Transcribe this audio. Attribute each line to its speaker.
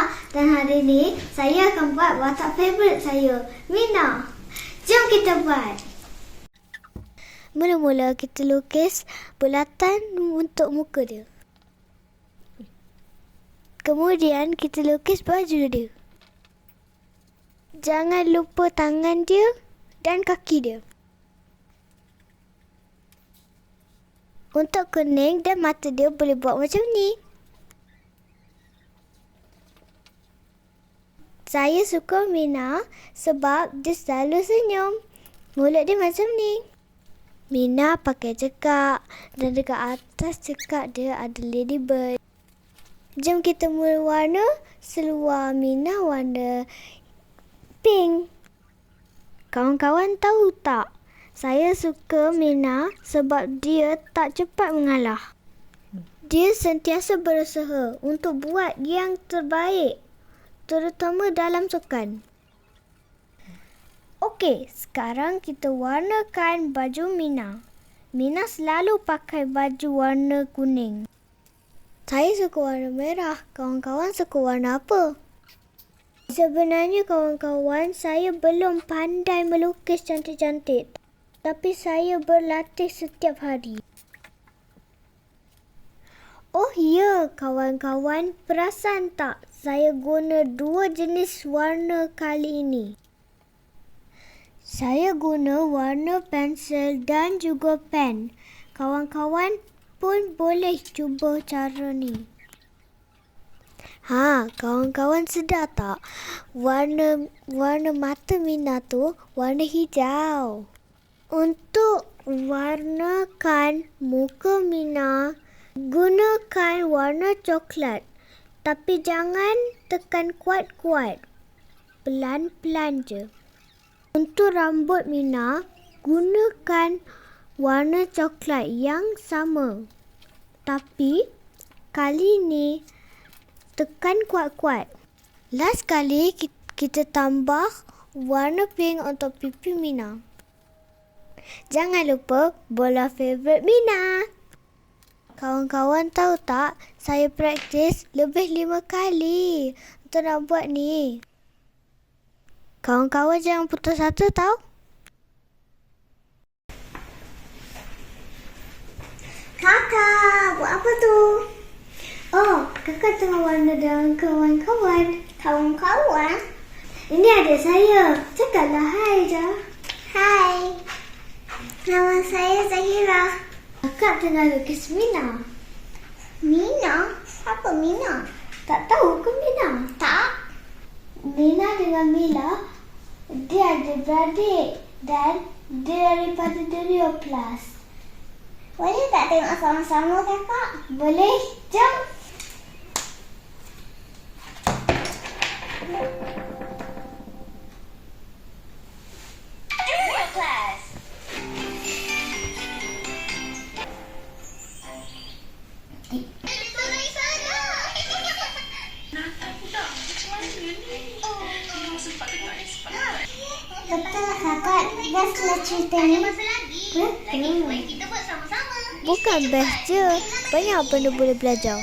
Speaker 1: Tanpa. Dan hari ini saya akan buat watak favourite saya, Mina. Jom kita buat. Mula-mula kita lukis bulatan untuk muka dia. Kemudian kita lukis baju dia. Jangan lupa tangan dia dan kaki dia. Untuk kuning dan mata dia boleh buat macam ni. Saya suka Mina sebab dia selalu senyum. Mulut dia macam ni. Mina pakai cekak dan dekat atas cekak dia ada ladybird. Jom kita mula warna. Seluar Mina warna pink. Kawan-kawan tahu tak? Saya suka Mina sebab dia tak cepat mengalah. Dia sentiasa berusaha untuk buat yang terbaik, terutama dalam sukan. Okey, sekarang kita warnakan baju Mina. Mina selalu pakai baju warna kuning. Saya suka warna merah. Kawan-kawan suka warna apa? Sebenarnya kawan-kawan, saya belum pandai melukis cantik-cantik. Tapi saya berlatih setiap hari. Oh ya, kawan-kawan, perasan tak? Saya guna 2 jenis warna kali ini. Saya guna warna pensel dan juga pen. Kawan-kawan pun boleh cuba cara ni. Kawan-kawan sedar tak? Warna mata Mina tu warna hijau. Untuk warnakan muka Mina, gunakan warna coklat. Tapi jangan tekan kuat-kuat. Pelan-pelan je. Untuk rambut Mina, gunakan warna coklat yang sama. Tapi kali ni tekan kuat-kuat. Last kali kita tambah warna pink untuk pipi Mina. Jangan lupa bola favourite Mina. Kawan-kawan tahu tak, saya praktis lebih 5 kali untuk nak buat ni. Kawan-kawan jangan putus asa tahu. Kakak, buat apa tu? Oh, kakak tengah warna dengan kawan-kawan. Kawan-kawan? Ini adik saya. Cakaplah hai je. Hai. Nama saya Zahirah. Kakak tengah lukis Mina. Mina? Apa Mina? Tak tahu ke Mina? Tak. Mina dengan Mila, dia adik-beradik dan dia daripada Durioo Plus. Boleh tak tengok sama-sama kakak? Boleh. Jom. Durioo Plus. Betul kakak, bestlah cerita ni. Betul. Bukan best je, banyak benda boleh belajar.